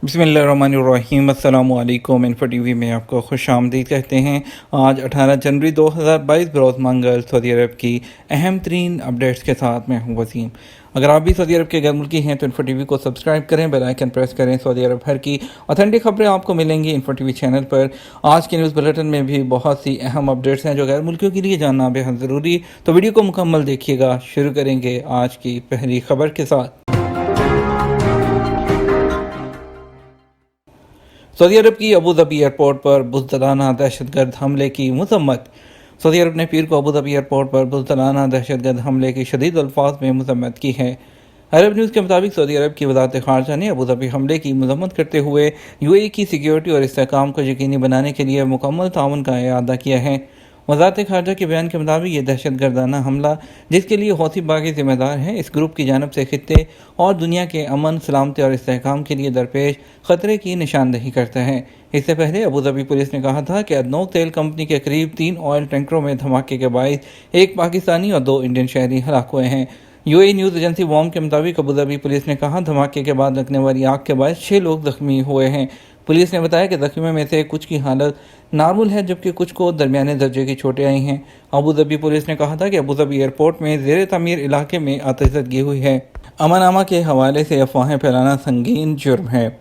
बिस्मिल्लाहिर्रहमानिर्रहीम। अस्सलामु अलैकुम। इन्फो टी वी में आपको खुश आमदीद कहते हैं। आज 18 जनवरी 2022 बरोज़ मंगल सऊदी अरब की अहम तरीन अपडेट्स के साथ मैं हूँ वसीम। अगर आप भी सऊदी अरब के गैर मुल्की हैं तो इन्फो टी वी को सब्सक्राइब करें, बेल आइकन प्रेस करें। सऊदी अरब भर की ऑथेंटिक खबरें आपको मिलेंगी इन्फो टी वी चैनल पर। आज के न्यूज़ बुलेटिन में भी बहुत सी अहम अपडेट्स हैं जो गैर मुल्कियों के लिए जानना बेहद ज़रूरी, तो वीडियो को मुकम्मल देखिएगा। शुरू करेंगे आज की पहली खबर के साथ। सऊदी अरब की अबू धाबी एयरपोर्ट पर बुज़दिलाना दहशतगर्द हमले की मज़म्मत। सऊदी अरब ने पीर को अबू धाबी एयरपोर्ट पर बुज़दिलाना दहशतगर्द हमले की शदीद अल्फाज में मज़म्मत की है। अरब न्यूज़ के मुताबिक सऊदी अरब की वज़ारत ख़ारजा ने अबू धाबी हमले की मज़म्मत करते हुए यूएई की सिक्योरिटी और इस्तेहकाम को यकीनी बनाने के लिए मुकम्मल ताउन का इरादा किया है। वज़ारत ख़ारजा के बयान के मुताबिक ये दहशतगर्दाना हमला, जिसके लिए हौथी बागी ज़िम्मेदार है, इस ग्रुप की जानब से खित्ते और दुनिया के अमन, सलामती और इस्तेहकाम के लिए दरपेश ख़तरे की निशानदही करता है। इससे पहले अबू धाबी पुलिस ने कहा था कि अदनोक तेल कंपनी के करीब 3 ऑयल टैंकरों में धमाके के बायस एक पाकिस्तानी और 2 इंडियन शहरी हलाक हुए हैं। यूएई न्यूज़ एजेंसी वॉम के मुताबिक अबू धाबी पुलिस ने कहा, धमाके के बाद लगने वाली आग के बायस 6 लोग ज़ख्मी हुए हैं। पुलिस ने बताया कि ज़ख्मियों में से कुछ की हालत नॉर्मल है, जबकि कुछ को दरमियाने दर्जे की चोटें आई हैं। अबू धाबी पुलिस ने कहा था कि अबू धाबी एयरपोर्ट में ज़ेर तमीर इलाके में आतिशबाज़ी हुई है। अमन के हवाले से अफवाहें फैलाना संगीन जुर्म है।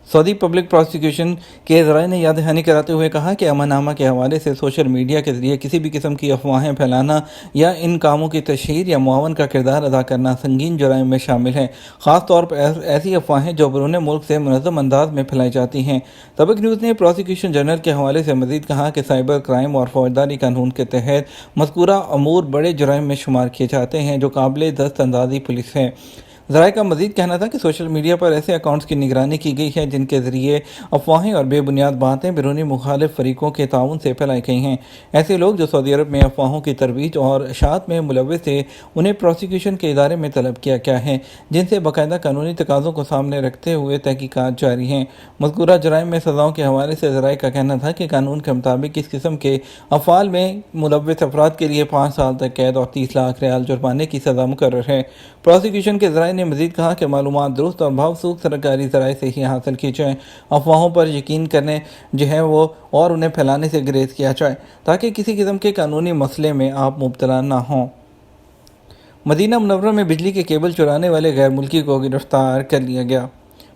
सऊदी पब्लिक प्रोसिक्यूशन के ज़राए ने याद दहानी कराते हुए कहा कि अमन के हवाले से सोशल मीडिया के ज़रिए किसी भी किस्म की अफवाहें फैलाना या इन कामों की तशहीर या मुआवन का किरदार अदा करना संगीन जुराइम में शामिल है, ख़ास तौर पर ऐसी अफवाहें जो बैरून मुल्क से मुनज़्ज़म अंदाज में फैलाई जाती हैं। सबक न्यूज़ ने प्रोसिक्यूशन जनरल के हवाले से मज़ीद कहा कि साइबर क्राइम और फौजदारी कानून के तहत मज़कूरा अमूर बड़े जुराइम में शुमार किए जाते हैं जो काबिल दस्तअंदाज़ी पुलिस है। ज़राए का मज़ीद कहना था कि सोशल मीडिया पर ऐसे अकाउंट्स की निगरानी की गई है जिनके ज़रिए अफवाहें और बेबुनियाद बातें बैरूनी मुखालिफ फ़रीक़ों के ताउन से फैलाई गई हैं। ऐसे लोग जो सऊदी अरब में अफवाहों की तरवीज और अशात में मुलव्वस थे, उन्हें प्रोसिक्यूशन के इदारे में तलब किया गया है, जिनसे बाकायदा कानूनी तकाज़ों को सामने रखते हुए तहकीकात जारी हैं। मज़कूरा जराइम में सज़ाओं के हवाले से ज़राए का कहना था कि कानून के मुताबिक इस किस्म के अफ़आल में मुलव्वस अफराद के लिए 5 साल तक कैद और 30 लाख रियाल जुर्माने की सज़ा मुकर्रर है। प्रोसिक्यूशन के ज़राए ने मज़ीद कहा कि मालूमात दुरुस्त और भावसूख सरकारी ज़राए से ही हासिल की जाए। अफवाहों पर यकीन करने जो है वो और उन्हें फैलाने से गुरेज किया जाए ताकि किसी किस्म के कानूनी मसले में आप मुब्तला ना हों। मदीना मुनव्वरा में बिजली के केबल चुराने वाले गैर मुल्की को गिरफ्तार कर लिया गया।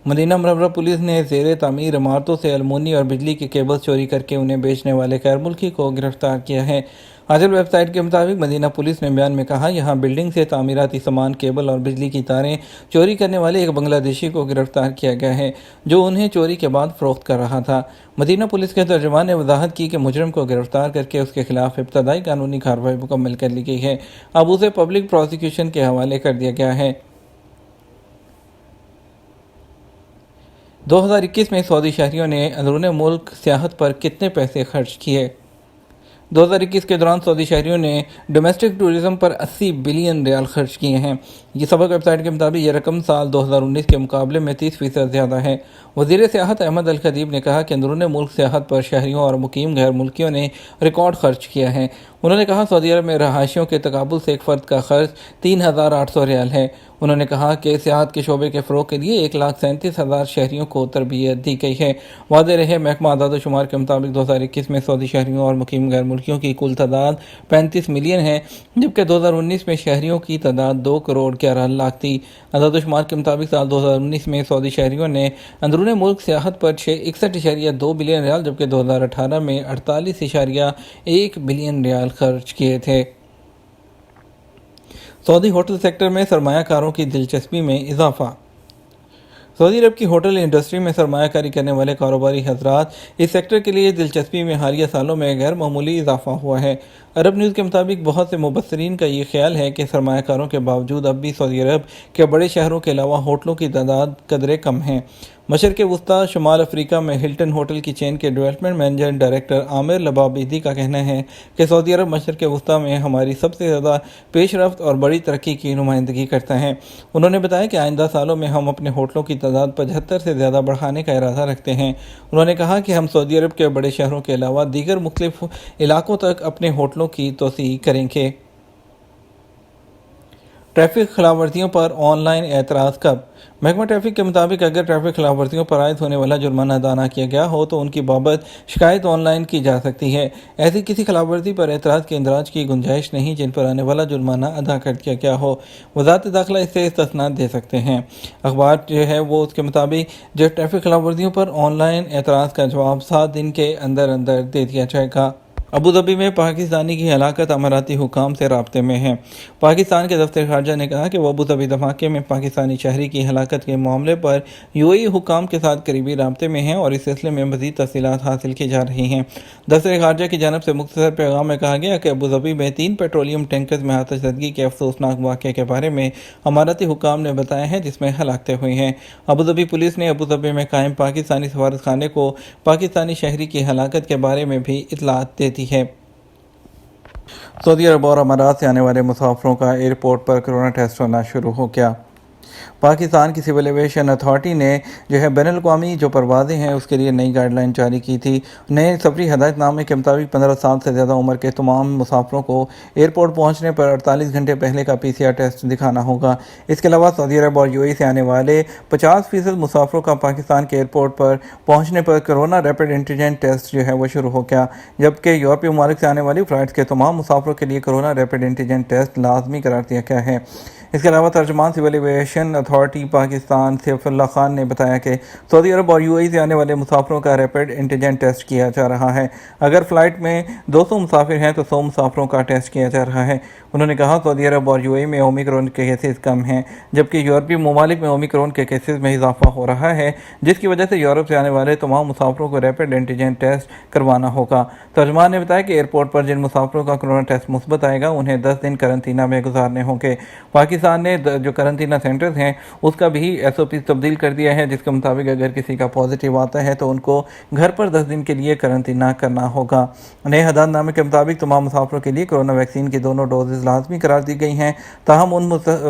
मदीना मुनव्वरा पुलिस ने ज़ेर तामीर इमारतों से अलमुनी और बिजली के केबल्स चोरी करके उन्हें बेचने वाले गैर मुल्की को गिरफ्तार किया है। आजल वेबसाइट के मुताबिक मदीना पुलिस ने बयान में कहा, यहाँ बिल्डिंग से तामीराती सामान, केबल और बिजली की तारें चोरी करने वाले एक बांग्लादेशी को गिरफ्तार किया गया है जो उन्हें चोरी के बाद फ़रोख्त कर रहा था। मदीना पुलिस के तर्जुमान ने वजाहत की कि मुजरिम को गिरफ्तार करके उसके खिलाफ इब्तदाई कानूनी कार्रवाई मुकम्मल कर ली गई है। अब उसे पब्लिक प्रोसिक्यूशन के हवाले कर दिया गया है। 2021 में सऊदी शहरियों ने अंदरूनी मुल्क सियाहत पर कितने पैसे खर्च किए? 2021 के दौरान सऊदी शहरियों ने डोमेस्टिक टूरिज़्म पर 80 बिलियन रियाल खर्च किए हैं। ये सबक वेबसाइट के मुताबिक ये रकम साल 2019 के मुकाबले में 30% ज़्यादा है। वज़ीर सियाहत अहमद अल खदीब ने कहा कि अंदरूनी मुल्क सियाहत पर शहरियों और मुकीम गैर मुल्कियों ने रिकॉर्ड खर्च किया है। उन्होंने कहा, सऊदी अरब में रहायशियों के तकाबुल से एक फ़र्द का खर्च 3,800 रियाल है। उन्होंने कहा कि सियाहत के शोबे के फ़रोग़ के लिए 1,37,000 शहरियों को तरबियत दी गई है। वाज़ेह रहे, महकमा आदाद शुमार के मुताबिक 2021 में सऊदी शहरियों और मुकीम गैर मुल्कियों की कुल तादाद 35 मिलियन है, जबकि 2019 में शहरियों की तादाद 2 करोड़ 11 लाख थी। आदाद शुमार के मुताबिक साल 2019 में सऊदी शहरियों ने अंदरूनी मुल्क सियाहत पर 61.2 बिलियन रियाल, जबकि 2018 में 48.1 बिलियन रियाल खर्च किए थे। सऊदी होटल सेक्टर में सरमायाकारों की दिलचस्पी में इजाफा। सऊदी अरब की होटल इंडस्ट्री में सरमायाकारी करने वाले कारोबारी हजरात इस सेक्टर के लिए दिलचस्पी में हालिया सालों में गैर मामूली इजाफा हुआ है। अरब न्यूज़ के मुताबिक बहुत से मुबस्सरीन का ये ख्याल है कि सरमायाकारों के बावजूद अब भी सऊदी अरब के बड़े शहरों के अलावा होटलों की तादाद कदरे कम है। मशरक़ वस्ती शुमाल अफ्रीका में हिल्टन होटल की चेन के डेवलपमेंट मैनेजर डायरेक्टर आमिर लबाबीदी का कहना है कि सऊदी अरब मशरक़ वस्ती में हमारी सबसे ज़्यादा पेशरफ्त और बड़ी तरक्की की नुमाइंदगी करता है। उन्होंने बताया कि आइंदा सालों में हम अपने होटलों की तादाद 75 से ज़्यादा बढ़ाने का इरादा रखते हैं। उन्होंने कहा कि हम सऊदी अरब के बड़े शहरों के अलावा दीगर मुख्तलिफ इलाकों तक अपने होटलों की तोसी करेंगे। ट्रैफिक खिलाफ वर्जियों पर ऑनलाइन एतराज़ कब? महकमा ट्रैफिक के मुताबिक अगर ट्रैफिक खिलाफ वर्जियों पर आयद होने वाला जुर्माना अदा न किया गया हो तो उनकी बाबत शिकायत ऑनलाइन की जा सकती है। ऐसी किसी खिलाफ वर्जी पर एतराज़ के इंदराज की गुंजाइश नहीं जिन पर आने वाला जुर्माना अदा कर दिया गया हो। वज़ारत दाखिला इससे इस्तिस्ना दे सकते हैं। अखबार जो है वो उसके मुताबिक जो ट्रैफिक खिलाफ वर्जियों पर ऑनलाइन एतराज़ का जवाब 7 दिन के अंदर अंदर दे दिया जाएगा। अबू धाबी में पाकिस्तानी की हलाकत अमाराती हुकाम से राब्ते में है। पाकिस्तान के दफ्तर खारजा ने कहा कि वो अबू धाबी धमाके में पाकिस्तानी शहरी की हलाकत के मामले पर यूएई हुकाम के साथ करीबी राब्ते में हैं और इस सिलसिले में मज़ीद तफसीलात हासिल की जा रही हैं। दफ्तर खारजा की जानब से मुख्तसर पैगाम में कहा गया कि अबू धाबी में 3 पेट्रोलियम टैंकर्स में आतिशज़दगी के अफसोसनाक वाक़े के बारे में अमाराती हुकाम ने बताया है जिसमें हलाकतें हुई हैं। अबू धाबी पुलिस ने अबू धाबी में कायम पाकिस्तानी सफारत खाने को पाकिस्तानी शहरी की हलाकत के बारे में भी इतलात देती है। सऊदी अरब और अमारात से आने वाले मुसाफिरों का एयरपोर्ट पर कोरोना टेस्ट होना शुरू हो गया। पाकिस्तान की सिविल एविएशन अथॉरिटी ने जो है बैनुल-अक़वामी जो परवाज़ें हैं उसके लिए नई गाइडलाइन जारी की थी। नए सफरी हदायतनामे के मुताबिक 15 साल से ज़्यादा उम्र के तमाम मुसाफिरों को एयरपोर्ट पहुंचने पर 48 घंटे पहले का PCR टेस्ट दिखाना होगा। इसके अलावा सऊदी अरब और यूएई से आने वाले 50% मुसाफिरों का पाकिस्तान के एयरपोर्ट पर पहुँचने पर कोरोना रैपिड एंटीजन टेस्ट जो है वो शुरू हो गया, जबकि यूरोपीय ममालिक से आने वाली फ़्लाइट्स के तमाम मुसाफिरों के लिए कोरोना रैपिड एंटीजन टेस्ट लाजमी करार दिया गया है। इसके अलावा तर्जुमान civil aviation authority Pakistan Saifullah Khan ने बताया कि सऊदी अरब और यूएई से आने वाले मुसाफिरों का रैपिड एंटीजन टेस्ट किया जा रहा है। अगर फ़्लाइट में 200 मुसाफिर हैं तो 100 मुसाफिरों का टेस्ट किया जा रहा है। उन्होंने कहा सऊदी अरब और यूएई में ओमिक्रॉन के केसेस कम हैं, जबकि यूरोपीय ममालिक में ओमिक्रॉन के केसेस में इजाफा हो रहा है, जिसकी वजह से यूरोप से आने वाले तमाम मुसाफिरों को रैपिड एंटीजन टेस्ट करवाना होगा। तर्जुमान ने बताया कि एयरपोर्ट पर जिन मुसाफिरों का कोरोना टेस्ट मुस्बत आएगा उन्हें 10 दिन करंतना में गुजारने होंगे। पाकिस्तान ने जो करंतना सेंटर्स हैं उसका भी SOP तब्दील कर दिया है, जिसके मुताबिक अगर किसी का पॉजिटिव आता है तो उनको घर पर 10 दिन के लिए करंतना करना होगा। नए हदायतनामे के मुताबिक तमाम मुसाफिरों के लिए कोरोना वैक्सीन की दोनों डोजेज लाजमी करार दी गई हैं। ताहम उन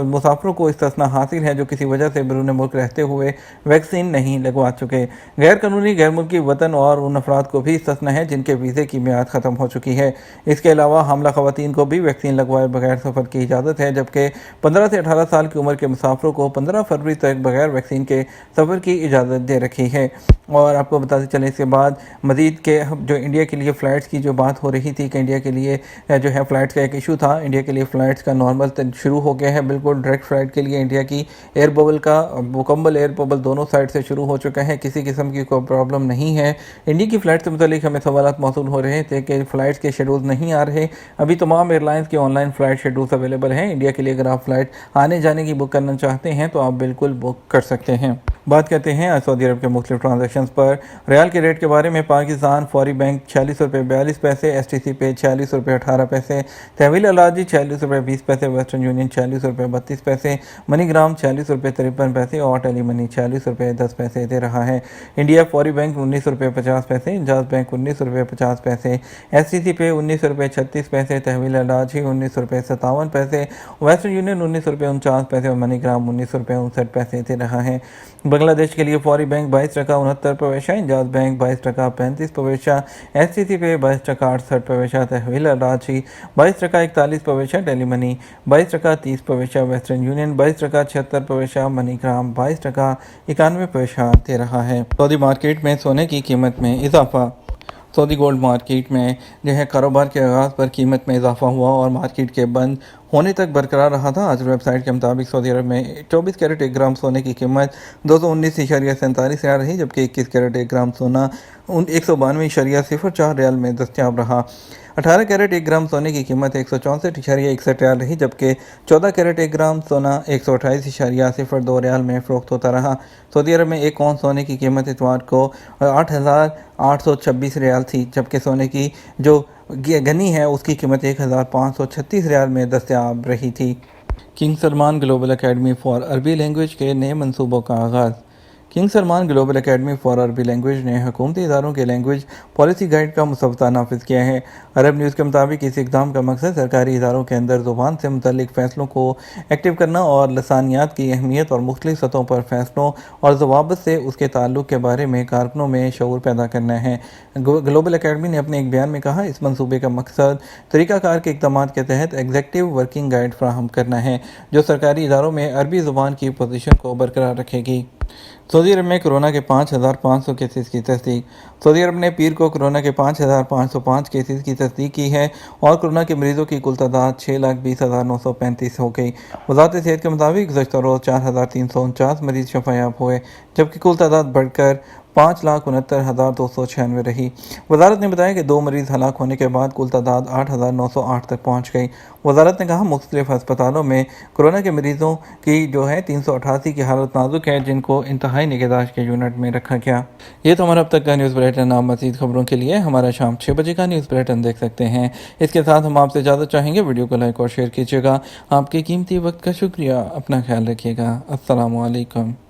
मुसाफिरों को इस्तिस्ना हासिल है जो किसी वजह से बैरून मुल्क रहते हुए वैक्सीन नहीं लगवा चुके। गैर कानूनी गैर मुल्की वतन और उन अफराद को भी इस्तिस्ना है जिनके वीज़े की मियाद ख़त्म हो चुकी है। इसके अलावा हमला ख़वातीन को भी वैक्सीन लगवाए बगैर सफ़र की इजाज़त है, जबकि 15 से 18 साल की उम्र के मुसाफिरों को 15 फरवरी तक बगैर वैक्सीन के सफ़र की इजाज़त दे रखी है। और आपको बताते चलें इसके बाद मज़ीद के जो इंडिया के लिए फ़्लाइट्स की जो बात हो रही थी कि इंडिया के लिए जो है फ़्लाइट्स का एक इशू था, इंडिया के लिए फ़्लाइट्स का नॉर्मल शुरू हो गया है। बिल्कुल डायरेक्ट फ़्लाइट के लिए इंडिया की एयर बबल का मुकम्मल एयर बबल दोनों साइड से शुरू हो चुका है, किसी किस्म की कोई प्रॉब्लम नहीं है। इंडिया की फ़्लाइट से मुतालिक हमें सवालात मौसूल हो रहे थे कि फ़्लाइट्स के शेड्यूल नहीं आ रहे। अभी तमाम एयरलाइंस के ऑनलाइन फ़्लाइट शेड्यूल्स अवेलेबल हैं। इंडिया के लिए अगर आप फ़्लाइट आने जाने की बुक करना चाहते हैं तो आप बिल्कुल बुक कर सकते हैं। बात करते हैं आज सऊदी अरब के मुख्तलिफ ट्रांजैक्शंस पर। रियाल के रेट के बारे में पाकिस्तान फौरी बैंक 46 रुपये 42 पैसे, STC पे 46 रुपये 18 पैसे, तहवील अलाजी 46 रुपये 20 पैसे, वेस्टर्न यूनियन 46 रुपये 32 पैसे, मनीग्राम 46 रुपये 53 पैसे और टेली मनी 46 रुपये 10 पैसे दे रहा है। इंडिया फौरी बैंक 19 रुपये 50 पैसे, इंजाज बैंक 19 रुपये 50 पैसे, STC पे 19 रुपये 36 पैसे, तहवील अलाजी 19 रुपये 57 पैसे, वेस्टर्न यूनियन 19 रुपये 49 पैसे और मनीग्राम 19 रुपये 59 पैसे दे रहा है। बांग्लादेश के लिए फौरी बैंक 22 टका 69 पैसा, इंजाज बैंक 22 टका 35 पैसा, STC पे 22 टका 68 पैसा, तहवील अलाजी 22 टका 41 पैसा, टेली मनी 22 टका 30 पैसा, वेस्टर्न यूनियन 22 टका 76 पैसा, मनीग्राम 22 टका 91 पैसा दे रहा है। सऊदी मार्केट में सोने की कीमत में इजाफा। सऊदी गोल्ड मार्केट में जो है कारोबार के आगाज़ पर कीमत में इजाफा हुआ और मार्केट के बंद होने तक बरकरार रहा था। आज वेबसाइट के मुताबिक सऊदी अरब में 24 कैरेट 1 ग्राम सोने की कीमत 219.47 रियाल रही, जबकि 21 कैरेट 1 ग्राम सोना 192.04 रियाल में दस्तयाब रहा। 18 कैरेट 1 ग्राम सोने की कीमत 164.61 रियाल रही, जबकि 14 कैरेट 1 ग्राम सोना 128.02 रियाल में फ़रोख्त होता रहा। सऊदी अरब में 1 औंस सोने की कीमत इतवार को 8,826 रियाल थी, जबकि सोने की जो गनी है उसकी कीमत 1,536 रियाल में दस्तयाब रही थी। King Salman global academy for अरबी लैंग्वेज के नए मंसूबों का आगाज़। King Salman global academy for عربی لینگویج نے حکومتی اداروں کے لینگویج پالیسی گائیڈ کا مسودہ نافذ کیا ہے۔ عرب نیوز کے مطابق اس اقدام کا مقصد سرکاری اداروں کے اندر زبان سے متعلق فیصلوں کو ایکٹیو کرنا اور لسانیات کی اہمیت اور مختلف سطحوں پر فیصلوں اور ضوابط سے اس کے تعلق کے بارے میں کارکنوں میں شعور پیدا کرنا ہے۔ گلوبل اکیڈمی نے اپنے ایک بیان میں کہا، اس منصوبے کا مقصد طریقہ کار کے اقدامات کے تحت ایگزیکٹو ورکنگ گائیڈ فراہم کرنا ہے جو سرکاری اداروں میں عربی زبان کی پوزیشن کو برقرار رکھے گی۔ سعودی عرب میں کورونا کے 5,500 کیسز کی تصدیق۔ سعودی عرب نے پیر کو کورونا کے 5,505 کیسز کی تصدیق کی ہے اور کورونا کے مریضوں کی کل تعداد 6,20,935 ہو گئی۔ وزارت صحت کے مطابق گزشتہ روز 4,349 مریض شفا یاب ہوئے جبکہ کل تعداد بڑھ کر 5,69,296 رہی۔ وزارت نے بتایا کہ 2 مریض ہلاک ہونے کے بعد کل تعداد 8,908 تک پہنچ گئی۔ وزارت نے کہا، مختلف ہسپتالوں میں کورونا کے مریضوں کی 388 کی حالت نازک ہے جن کو انتہائی نگہداشت کے یونٹ میں رکھا گیا۔ یہ تو ہمارا اب تک کا نیوز بلیٹن۔ آپ مزید خبروں کے لیے ہمارا شام 6 بجے کا نیوز بلیٹن دیکھ سکتے ہیں۔ اس کے ساتھ ہم آپ سے اجازت چاہیں گے، ویڈیو کو لائک اور شیئر کیجیے گا۔ آپ کے قیمتی وقت کا شکریہ۔ اپنا خیال رکھیے گا۔ السلام علیکم۔